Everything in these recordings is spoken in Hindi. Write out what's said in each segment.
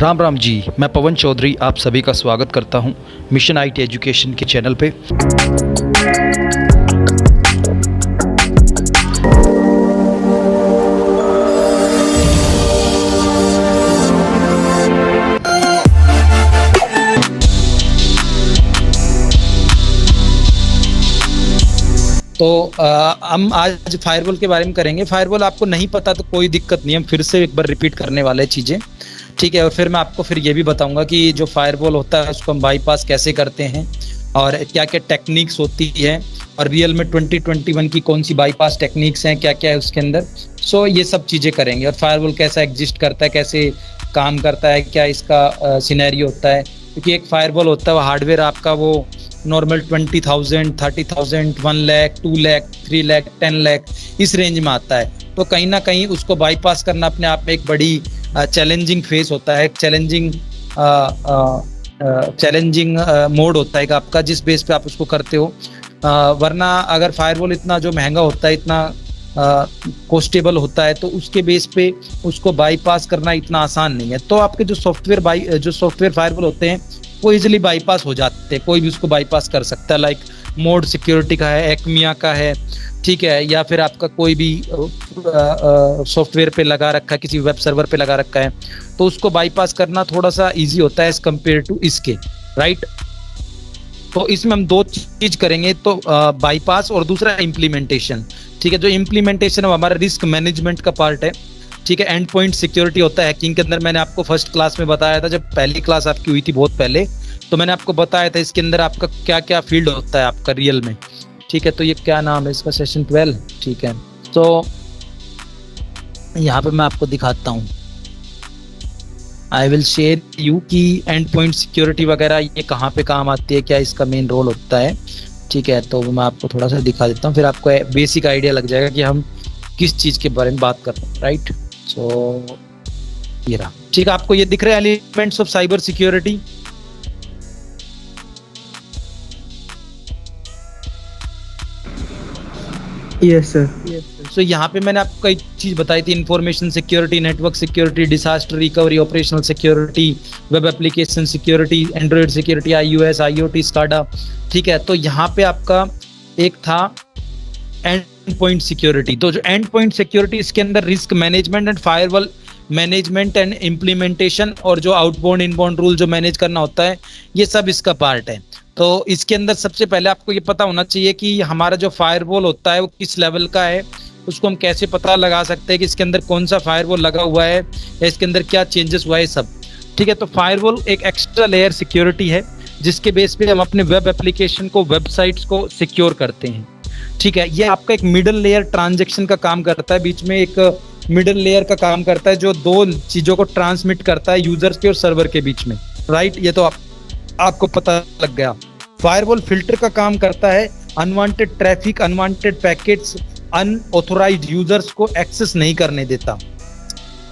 राम राम जी। मैं पवन चौधरी आप सभी का स्वागत करता हूं मिशन आईटी एजुकेशन के चैनल पे। तो हम आज फायरवॉल के बारे में करेंगे। फायरवॉल आपको नहीं पता तो कोई दिक्कत नहीं, हम फिर से एक बार रिपीट करने वाले चीज़ें, ठीक है। और फिर मैं आपको फिर ये भी बताऊंगा कि जो फायरवॉल होता है उसको हम बाईपास कैसे करते हैं और क्या क्या टेक्निक्स होती है और रियल में 2021 की कौन सी बाईपास टेक्निक्स हैं, क्या क्या है उसके अंदर। सो ये सब चीज़ें करेंगे। और फायरवॉल कैसा एग्जिस्ट करता है, कैसे काम करता है, क्या इसका सिनेरियो होता है। क्योंकि एक फायरवॉल होता है वो हार्डवेयर आपका वो नॉर्मल 20,000, 30,000, 1 लाख, 2 लाख, 3 लाख, 10 लाख इस रेंज में आता है। तो कहीं ना कहीं उसको बाईपास करना अपने आप में एक बड़ी चैलेंजिंग फेस होता है, चैलेंजिंग मोड होता है आपका, जिस बेस पे आप उसको करते हो। वरना अगर फायरवॉल इतना जो महंगा होता है, इतना कॉस्टेबल होता है, तो उसके बेस पे उसको बाईपास करना इतना आसान नहीं है। तो आपके जो सॉफ्टवेयर फायरवॉल होते हैं वो इजीली बाईपास हो जाते हैं, कोई भी उसको बाईपास कर सकता है। लाइक मोड सिक्योरिटी का है, एक्मिया का है, ठीक है, या फिर आपका कोई भी सॉफ्टवेयर पे लगा रखा है, किसी वेब सर्वर पे लगा रखा है, तो उसको बाईपास करना थोड़ा सा इजी होता है एज कम्पेयर टू इसके, राइट। तो इसमें हम दो चीज करेंगे, तो बाईपास और दूसरा इम्प्लीमेंटेशन, ठीक है। जो इम्प्लीमेंटेशन है वो हमारा रिस्क मैनेजमेंट का पार्ट है, ठीक है। एंड पॉइंट सिक्योरिटी होता है हैकिंग के अंदर। मैंने आपको फर्स्ट क्लास में बताया था, जब पहली क्लास आपकी हुई थी बहुत पहले, तो मैंने आपको बताया था इसके अंदर आपका क्या क्या फील्ड होता है आपका रियल में, ठीक है। तो ये क्या नाम है इसका, सेशन 12, ठीक है। तो यहाँ पे मैं आपको दिखाता हूँ, आई विल शेयर यू कि एंड पॉइंट सिक्योरिटी वगैरह ये कहाँ पे काम आती है, क्या इसका मेन रोल होता है, ठीक है। तो मैं आपको थोड़ा सा दिखा देता हूँ, फिर आपको बेसिक आइडिया लग जाएगा कि हम किस चीज़ के बारे में बात कर रहे हैं, राइट। सो ये रहा, ठीक है। आपको ये दिख रहा है elements of cyber security. Yes sir. So यहाँ पे मैंने आपको कई चीज बताई थी, information security, network security, disaster recovery, operational security, web application security, android security, iOS, IoT, SCADA, ठीक है। तो यहाँ पे आपका एक था एंड पॉइंट सिक्योरिटी। तो जो एंड पॉइंट सिक्योरिटी, इसके अंदर risk management and firewall management and implementation और जो आउटबाउंड इनबाउंड रूल जो मैनेज करना होता है, ये सब इसका पार्ट है। तो इसके अंदर सबसे पहले आपको ये पता होना चाहिए कि हमारा जो फायरवॉल होता है वो किस लेवल का है, उसको हम कैसे पता लगा सकते हैं कि इसके अंदर कौन सा फायरवॉल लगा हुआ है या इसके अंदर क्या चेंजेस हुआ है, सब, ठीक है। तो फायरवॉल एक एक्स्ट्रा लेयर सिक्योरिटी है जिसके बेस पे हम अपने वेब एप्लीकेशन को, वेबसाइट्स को सिक्योर करते हैं, ठीक है। ये आपका एक मिडल लेयर ट्रांजेक्शन का काम करता है, बीच में एक मिडल लेयर का काम करता है जो दो चीजों को ट्रांसमिट करता है, यूजर्स के और सर्वर के बीच में, राइट। ये तो आपको पता लग गया। फायरवॉल फिल्टर का काम करता है, unwanted traffic, unwanted packets, unauthorised users को एक्सेस नहीं करने देता।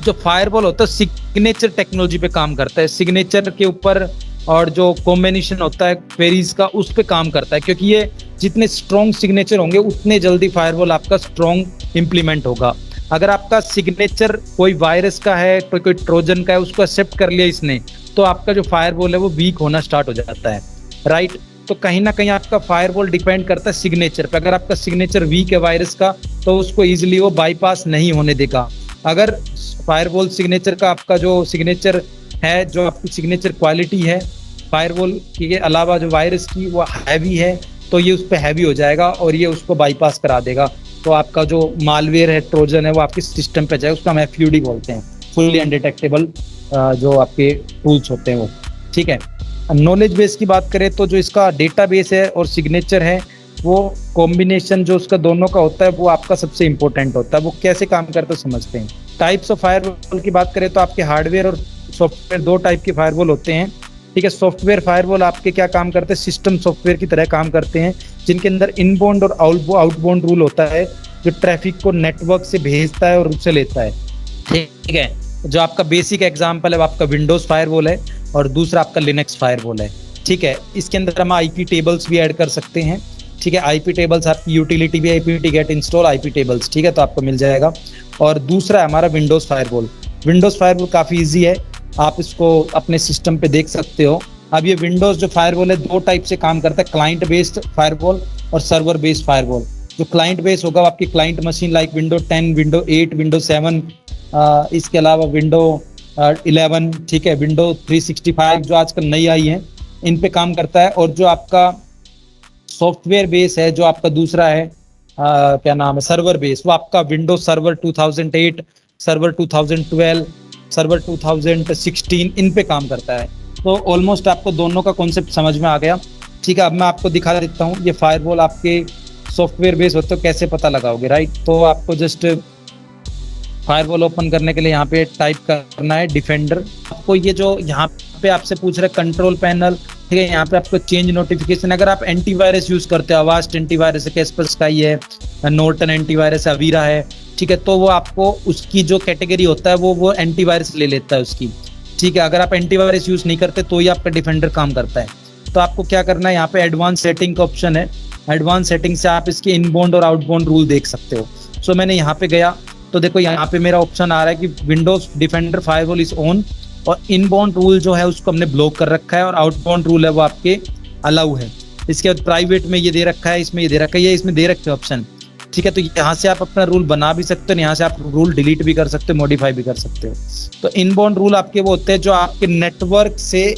जो फायरवॉल होता है सिग्नेचर टेक्नोलॉजी पे काम करता है, सिग्नेचर के ऊपर, और जो कॉम्बिनेशन होता है क्वेरीज का उस पे काम करता है, क्योंकि ये जितने स्ट्रॉन्ग सिग्नेचर होंगे उतने जल्दी फायरवॉल आपका स्ट्रॉन्ग इंप्लीमेंट होगा। अगर आपका सिग्नेचर कोई वायरस का है, कोई ट्रोजन का है, उसको एक्सेप्ट कर लिया इसने, तो आपका जो फायरवॉल है वो वीक होना स्टार्ट हो जाता है, राइट। तो कहीं ना कहीं आपका फायरवॉल डिपेंड करता है सिग्नेचर पे। अगर आपका सिग्नेचर वीक है वायरस का, तो उसको इजीली वो बाईपास नहीं होने देगा। अगर फायरवॉल सिग्नेचर का, आपका जो सिग्नेचर है, जो आपकी सिग्नेचर क्वालिटी है फायरवॉल के अलावा जो वायरस की, वो हैवी है, तो ये उस पर हैवी हो जाएगा और ये उसको बाईपास करा देगा। तो आपका जो मालवेयर है, ट्रोजन है, वो आपके सिस्टम पे जाएगा, उसका हम FUD बोलते हैं, फुल्ली अनडिटेक्टेबल जो आपके टूल्स होते हैं वो, ठीक है। नॉलेज बेस की बात करें तो जो इसका डेटा बेस है और सिग्नेचर है, वो कॉम्बिनेशन जो उसका दोनों का होता है वो आपका सबसे इंपॉर्टेंट होता है। वो कैसे काम करता है समझते हैं। टाइप्स ऑफ फायरवॉल की बात करें तो आपके हार्डवेयर और सॉफ्टवेयर दो टाइप के फायरवॉल होते हैं, ठीक है। सॉफ्टवेयर फायरवॉल आपके क्या काम करते हैं, सिस्टम सॉफ्टवेयर की तरह काम करते हैं, जिनके अंदर इनबाउंड और आउटबाउंड रूल होता है, जो ट्रैफिक को नेटवर्क से भेजता है और उससे लेता है, ठीक है। जो आपका बेसिक एग्जांपल है वो आपका विंडोज फायरवॉल है और दूसरा आपका लिनक्स फायरवॉल है, ठीक है। इसके अंदर हम IP टेबल्स भी ऐड कर सकते हैं, ठीक है। IP टेबल्स आपकी यूटिलिटी भी IPT get install IP tables, ठीक है, तो आपको मिल जाएगा। और दूसरा है हमारा विंडोज फायरवॉल। विंडोज फायरवॉल काफ़ी ईजी है, आप इसको अपने सिस्टम पे देख सकते हो। अब ये विंडोज जो फायरवॉल है दो टाइप से काम करता है, क्लाइंट बेस्ड फायरवॉल और सर्वर बेस्ड फायरवॉल। जो क्लाइंट बेस्ड होगा वो आपकी client machine like window 10, window 8, window 7, इसके अलावा विंडो 11, ठीक है, विंडो 365 जो आजकल नई आई है, इन पे काम करता है। और जो आपका सॉफ्टवेयर बेस है, जो आपका दूसरा है क्या नाम है, सर्वर बेस, वो आपका विंडोज सर्वर 2008, सर्वर 2012, सर्वर 2016 इन पे काम करता है। तो ऑलमोस्ट आपको दोनों का कॉन्सेप्ट समझ में आ गया। ठीक है, अब मैं आपको दिखा देता हूँ ये फायरवॉल आपके सॉफ्टवेयर बेस होते तो कैसे पता लगाओगे, राइट। तो आपको जस्ट फायरवॉल ओपन करने के लिए यहाँ पे टाइप करना है डिफेंडर। आपको ये जो यहाँ पे आपसे पूछ रहे कंट्रोल पैनल, ठीक है, यहाँ पे आपको चेंज नोटिफिकेशन, अगर आप एंटीवायरस यूज करते हो, अवास्ट एंटीवायरस है, कैस्परस्काई है, नॉर्टन एंटीवायरस है, अवीरा है, ठीक है, तो वो आपको उसकी जो कैटेगरी होता है वो एंटीवायरस ले लेता है उसकी। ठीक है, अगर आप एंटीवायरस यूज नहीं करते तो ही आपका डिफेंडर काम करता है। तो आपको क्या करना है, यहाँ पे एडवांस सेटिंग का ऑप्शन है, एडवांस सेटिंग से आप इसके इनबाउंड और आउटबाउंड रूल देख सकते हो। सो मैंने यहाँ पे गया तो देखो यहाँ पे मेरा ऑप्शन आ रहा है कि Windows defender firewall is on, और इनबाउंड रूल जो है उसको हमने ब्लॉक कर रखा है, और आउटबाउंड रूल है वो आपके अलाउ है। इसके बाद प्राइवेट में ये दे रखा है, इसमें ये दे रखा है, ये इसमें दे रखे ऑप्शन। ठीक है, तो यहाँ से आप अपना रूल बना भी सकते हो, यहाँ से आप रूल डिलीट भी कर सकते हो, मॉडिफाई भी कर सकते हो। तो इनबाउंड रूल आपके वो होते हैं जो आपके नेटवर्क से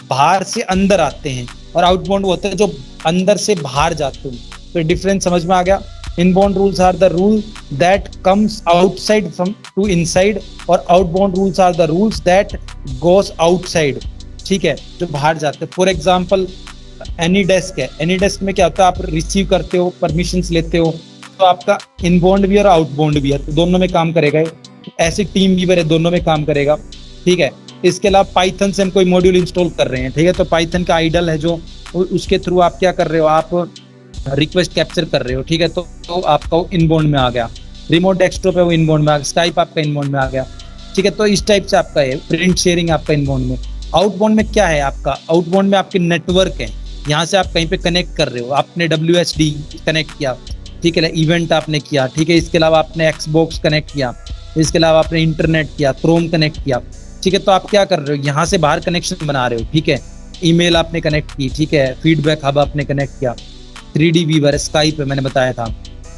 बाहर से अंदर आते हैं, और आउटबाउंड वो होते हैं जो अंदर से बाहर जाते हैं। तो डिफरेंस समझ में आ गया। Inbound rules are the rule that comes outside from to inside, और outbound rules are the rules that goes outside, ठीक है, जो बाहर जाते हैं। फॉर एग्जाम्पल एनीडेस्क है, एनीडेस्क में क्या होता है, आप रिसीव करते हो, परमिशंस लेते हो, तो आपका इनबाउंड भी और आउटबाउंड भी है, तो दोनों में काम करेगा। ऐसे टीम वीवर है, दोनों में काम करेगा। ठीक है, इसके अलावा पाइथन से हम कोई मॉड्यूल इंस्टॉल कर रहे हैं, ठीक है, तो पाइथन का आइडल है जो, उसके थ्रू आप क्या कर रहे हो, आप रिक्वेस्ट कैप्चर कर रहे हो। ठीक है, तो आपका वो इनबाउंड में आ गया। रिमोट डेस्कटॉप है वो इनबाउंड में आ गया, स्काइप आपका इनबाउंड में आ गया। ठीक है, तो इस टाइप से आपका है। प्रिंट शेयरिंग आपका इनबाउंड में। आउटबाउंड में क्या है आपका, आउटबाउंड में आपके नेटवर्क है, यहाँ से आप कहीं पे कनेक्ट कर रहे हो, आपने WSD कनेक्ट किया, ठीक है, इवेंट आपने किया, ठीक है, इसके अलावा आपने एक्सबॉक्स कनेक्ट किया, इसके अलावा आपने इंटरनेट किया, क्रोम कनेक्ट किया। ठीक है, तो आप क्या कर रहे हो, यहाँ से बाहर कनेक्शन बना रहे हो। ठीक है, ईमेल आपने कनेक्ट की, ठीक है, फीडबैक हब आपने कनेक्ट किया, 3D वीवर, स्काइप मैंने बताया था।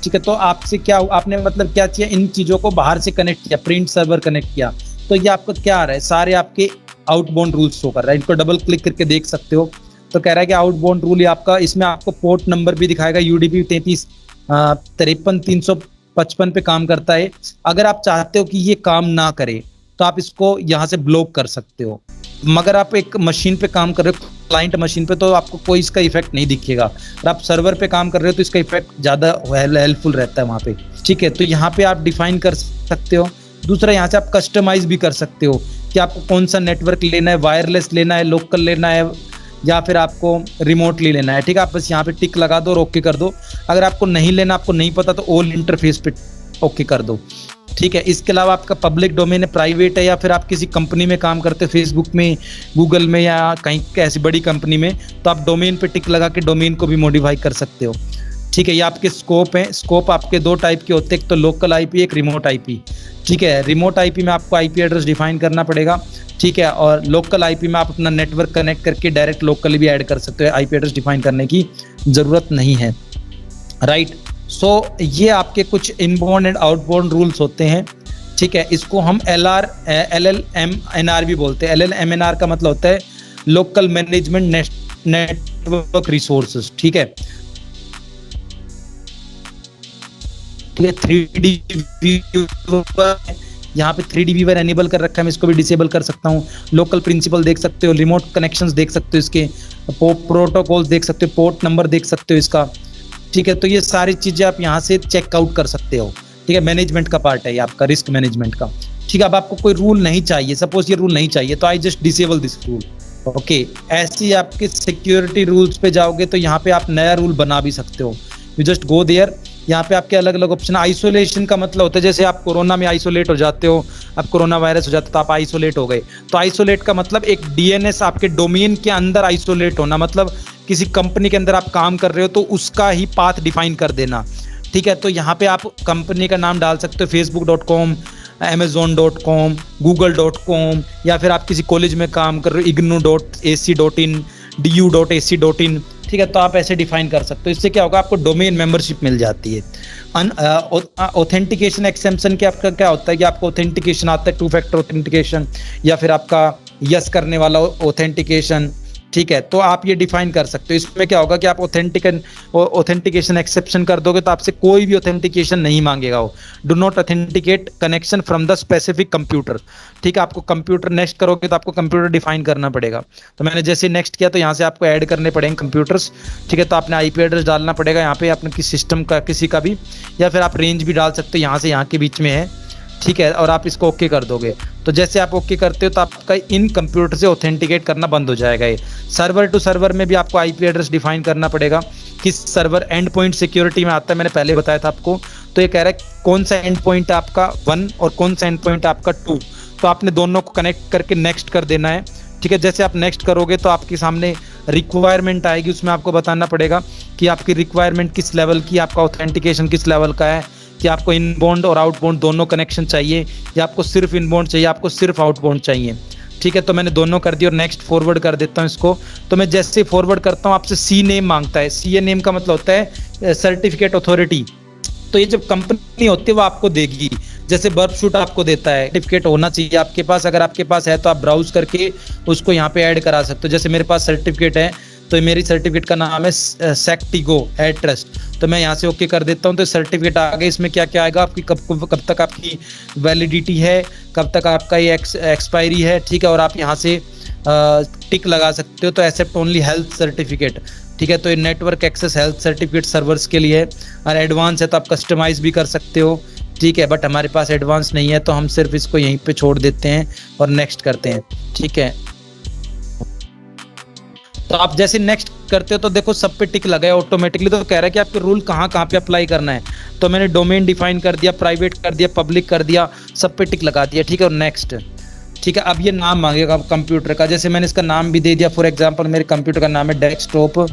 ठीक है, तो आपसे क्या आपने मतलब क्या किया, इन चीजों को बाहर से कनेक्ट किया, प्रिंट सर्वर कनेक्ट किया, तो ये आपका क्या आ रहा है, सारे आपके आउटबाउंड रूल्स शो कर रहा है। इनको डबल क्लिक करके देख सकते हो, तो कह रहा है कि आउटबाउंड रूल ये आपका, इसमें आपको पोर्ट नंबर भी दिखाएगा, UDP 33-355 पे काम करता है। अगर आप चाहते हो कि ये काम ना करे तो आप इसको यहाँ से ब्लॉक कर सकते हो, मगर आप एक मशीन पे काम कर रहे हो, क्लाइंट मशीन पे, तो आपको कोई इसका इफेक्ट नहीं दिखेगा। और आप सर्वर पे काम कर रहे हो तो इसका इफेक्ट ज़्यादा हेल्पफुल रहता है वहाँ पे। ठीक है, तो यहाँ पे आप डिफाइन कर सकते हो। दूसरा, यहाँ से आप कस्टमाइज भी कर सकते हो कि आपको कौन सा नेटवर्क लेना है, वायरलेस लेना है, लोकल लेना है, या फिर आपको रिमोटली लेना है। ठीक है, आप बस यहाँ पे टिक लगा दो और ओके कर दो। अगर आपको नहीं लेना, आपको नहीं पता, तो ऑल इंटरफेस पे ओके कर दो। ठीक है, इसके अलावा आपका पब्लिक डोमेन है, प्राइवेट है, या फिर आप किसी कंपनी में काम करते हो, फेसबुक में, गूगल में, या कहीं ऐसी बड़ी कंपनी में, तो आप डोमेन पे टिक लगा के डोमेन को भी मॉडिफाई कर सकते हो। ठीक है, ये आपके स्कोप हैं। स्कोप आपके दो टाइप के होते हैं, एक तो लोकल IP, एक रिमोट IP। ठीक है, रिमोट IP में आपको IP एड्रेस डिफाइन करना पड़ेगा। ठीक है, और लोकल IP में आप अपना नेटवर्क कनेक्ट करके डायरेक्ट लोकली भी ऐड कर सकते हो, IP एड्रेस डिफाइन करने की ज़रूरत नहीं है, राइट। सो ये आपके कुछ इनबाउंड एंड आउटबाउंड रूल्स होते हैं। ठीक है, इसको हम LLMNR भी बोलते हैं। LLMNR का मतलब होता है लोकल मैनेजमेंट नेटवर्क रिसोर्सेज। ठीक है, 3D व्यूअर, यहाँ पे 3D व्यूअर एनेबल कर रखा है, मैं इसको भी डिसेबल कर सकता हूँ। लोकल प्रिंसिपल देख सकते हो, रिमोट कनेक्शंस देख सकते हो, इसके प्रोटोकॉल्स देख सकते हो, पोर्ट नंबर देख सकते हो इसका। ठीक है, तो ये सारी चीजें आप यहाँ से चेकआउट कर सकते हो। ठीक है, मैनेजमेंट का पार्ट है ये आपका, रिस्क मैनेजमेंट का। ठीक है, अब आपको कोई रूल नहीं चाहिए, सपोज ये रूल नहीं चाहिए, तो I just disable this rule. Okay, ऐसे ही आपके सिक्योरिटी रूल्स पे जाओगे तो यहाँ पे आप नया रूल बना भी सकते हो। यू जस्ट गो देयर, यहाँ पे आपके अलग अलग ऑप्शन। आइसोलेशन का मतलब होता है जैसे आप कोरोना में आइसोलेट हो जाते हो, अब कोरोना वायरस हो जाता है तो आप आइसोलेट हो गए। तो आइसोलेट का मतलब एक DNS आपके डोमेन के अंदर आइसोलेट होना, मतलब किसी कंपनी के अंदर आप काम कर रहे हो तो उसका ही पाथ डिफाइन कर देना। ठीक है, तो यहाँ पे आप कंपनी का नाम डाल सकते हो, facebook.com, amazon.com, google.com, या फिर आप किसी कॉलेज में काम कर रहे हो ignu.ac.in, du.ac.in, ठीक है, तो आप ऐसे डिफाइन कर सकते हो। इससे क्या होगा, आपको डोमेन मेंबरशिप मिल जाती है। ऑथेंटिकेशन एक्सेप्शन के आपका क्या होता है कि आपको ऑथेंटिकेशन आता है, टू फैक्टर ऑथेंटिकेशन, या फिर आपका यस करने वाला ऑथेंटिकेशन, ठीक है, तो आप ये डिफाइन कर सकते हो। इसमें क्या होगा कि आप ऑथेंटिकेशन एक्सेप्शन कर दोगे तो आपसे कोई भी ऑथेंटिकेशन नहीं मांगेगा वो। Do not authenticate connection from the specific computer, ठीक है, आपको कंप्यूटर नेक्स्ट करोगे तो आपको कंप्यूटर डिफाइन करना पड़ेगा। तो मैंने जैसे नेक्स्ट किया तो यहाँ से आपको ऐड करने पड़ेंगे कंप्यूटर्स, ठीक है, तो आपने आईपी एड्रेस डालना पड़ेगा यहाँ पे अपने किसी सिस्टम का, किसी का भी, या फिर आप रेंज भी डाल सकते हो, यहाँ से यहाँ के बीच में है, ठीक है, और आप इसको ओके कर दोगे। तो जैसे आप ओके करते हो तो आपका इन कंप्यूटर से ऑथेंटिकेट करना बंद हो जाएगा। ये सर्वर टू सर्वर में भी आपको आईपी एड्रेस डिफाइन करना पड़ेगा। किस सर्वर एंड पॉइंट सिक्योरिटी में आता है, मैंने पहले बताया था आपको। तो ये कह रहा है कौन सा एंड पॉइंट आपका 1 और कौन सा एंड पॉइंट आपका 2, तो आपने दोनों को कनेक्ट करके नेक्स्ट कर देना है, ठीक है। जैसे आप नेक्स्ट करोगे तो आपके सामने रिक्वायरमेंट आएगी, उसमें आपको बताना पड़ेगा कि आपकी रिक्वायरमेंट किस लेवल की, आपका ऑथेंटिकेशन किस लेवल का है, कि आपको इनबाउंड और आउटबाउंड दोनों कनेक्शन चाहिए, या आपको सिर्फ इनबाउंड चाहिए, आपको सिर्फ आउटबाउंड चाहिए, ठीक है। तो मैंने दोनों कर दिया और नेक्स्ट फॉरवर्ड कर देता हूँ इसको। तो मैं जैसे फॉरवर्ड करता हूँ आपसे सी नेम मांगता है। सी नेम का मतलब होता है सर्टिफिकेट अथॉरिटी। तो ये जब कंपनी होती है वो आपको देगी, जैसे बर्फ शूट आपको देता है, सर्टिफिकेट होना चाहिए आपके पास। अगर आपके पास है तो आप ब्राउज करके उसको यहाँ पे ऐड करा सकते हो। जैसे मेरे पास सर्टिफिकेट है, तो मेरी सर्टिफिकेट का नाम है सेक्टिगो एड ट्रस्ट, तो मैं यहाँ से ओके कर देता हूँ। तो सर्टिफिकेट आ गया। इसमें क्या क्या आएगा, आपकी कब तक आपकी वैलिडिटी है, कब तक आपका ये एक्सपायरी है, ठीक है, और आप यहाँ से टिक लगा सकते हो। तो एक्सेप्ट ओनली हेल्थ सर्टिफिकेट, ठीक है, तो ये network access health certificate servers के लिए है। और एडवांस है तो आप कस्टमाइज भी कर सकते हो, ठीक है, बट हमारे पास एडवांस नहीं है तो हम सिर्फ इसको यहीं पे छोड़ देते हैं और नेक्स्ट करते हैं, ठीक है। तो आप जैसे नेक्स्ट करते हो तो देखो सब पे टिक लगा है ऑटोमेटिकली। तो कह रहा है कि आपके रूल कहाँ कहाँ पे अप्लाई करना है। तो मैंने डोमेन डिफाइन कर दिया, प्राइवेट कर दिया, पब्लिक कर दिया, सब पे टिक लगा दिया, ठीक है, और नेक्स्ट, ठीक है। अब ये नाम मांगेगा कंप्यूटर का। जैसे मैंने इसका नाम भी दे दिया, फॉर एग्जांपल मेरे कंप्यूटर का नाम है डेस्कटॉप,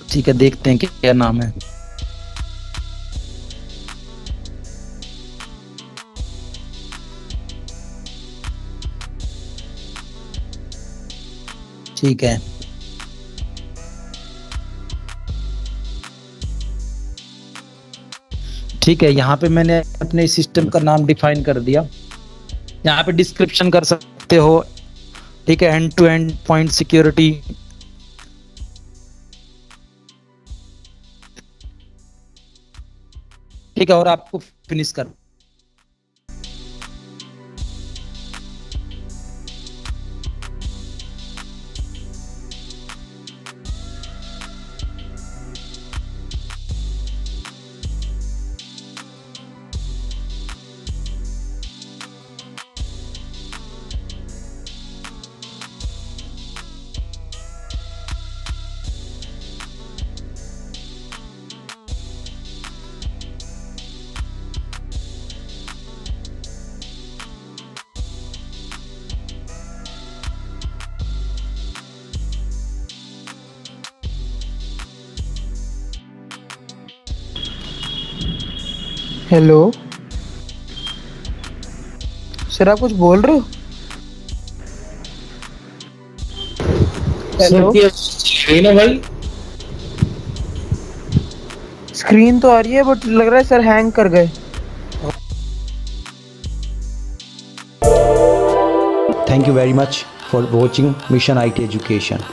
ठीक है, देखते हैं कि क्या नाम है। ठीक है, ठीक है, यहाँ पे मैंने अपने सिस्टम का नाम डिफाइन कर दिया। यहाँ पे डिस्क्रिप्शन कर सकते हो, ठीक है, end to end point security, ठीक है, और आपको फिनिश कर। हेलो सर, आप कुछ बोल रहे हो? हेलो, ना भाई, स्क्रीन तो आ रही है बट लग रहा है सर हैंग कर गए। Thank you very much for watching Mission IT Education.